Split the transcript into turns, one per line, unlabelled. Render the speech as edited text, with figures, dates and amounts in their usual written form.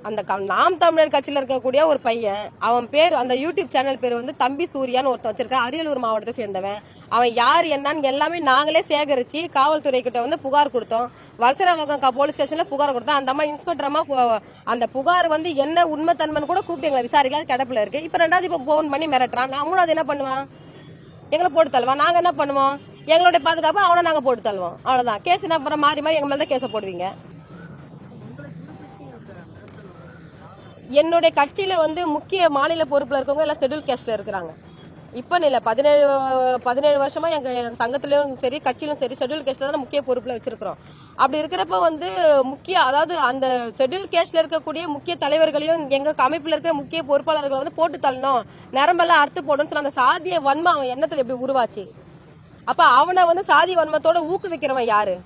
அந்த நாம் தமிழர் கட்சியில இருக்கக்கூடிய ஒரு பையன், அவன் பேர் அந்த யூடியூப் சேனல் பேர் வந்து தம்பி சூர்யான்னு ஒருத்தன் வச்சிருக்கான். அரியலூர் மாவட்டத்தை சேர்ந்தவன். அவன் யார் என்னன்னு எல்லாமே நாங்களே சேகரிச்சு காவல்துறை கிட்ட வந்து புகார் கொடுத்தோம். வலசரவாக்கம் போலீஸ் ஸ்டேஷன்ல புகார் கொடுத்தோம். அந்த அம்மா இன்ஸ்பெக்டர் அம்மா அந்த புகார் வந்து என்ன உண்மை தன்மைன்னு கூட கூப்பிட்டு எங்களை விசாரிக்காத கிடப்புல இருக்கு. இப்ப ரெண்டாவது இப்ப போன் பண்ணி மிரட்டுறான். மூணாவது என்ன பண்ணுவான்? எங்களை போட்டு தள்ளுவான். நாங்க என்ன பண்ணுவோம்? எங்களுடைய பாதுகாப்பு அவனை நாங்க போட்டு தள்ளுவோம். அவ்வளவுதான். கேஸ் அப்புறம் மாறி மாறி எங்க மேலதான் கேஸ போடுவீங்க. என்னுடைய கட்சியில வந்து முக்கிய மாநில பொறுப்புல இருக்கவங்க எல்லாம் ஷெட்யூல் கேஸ்ட்ல இருக்கிறாங்க. இப்ப இல்ல 17 வருஷமா எங்க சங்கத்திலும் சரி கட்சியிலும் சரி ஷெட்யூல் கேஸ்ட்ல தான் முக்கிய பொறுப்புல வச்சிருக்கிறோம். அப்படி இருக்கிறப்ப வந்து முக்கிய அதாவது அந்த ஷெட்யூல் கேஸ்ட்ல இருக்கக்கூடிய முக்கிய தலைவர்களையும் எங்க அமைப்புல இருக்கிற முக்கிய பொறுப்பாளர்களை வந்து போட்டு தள்ளணும், நரம்பெல்லாம் அறுத்து போடணும்னு சொன்ன அந்த சாதிய வன்மை அவன் எண்ணத்துல எப்படி உருவாச்சு? அப்ப அவனை வந்து சாதி வன்மத்தோட ஊக்குவிக்கிறவன் யாரு?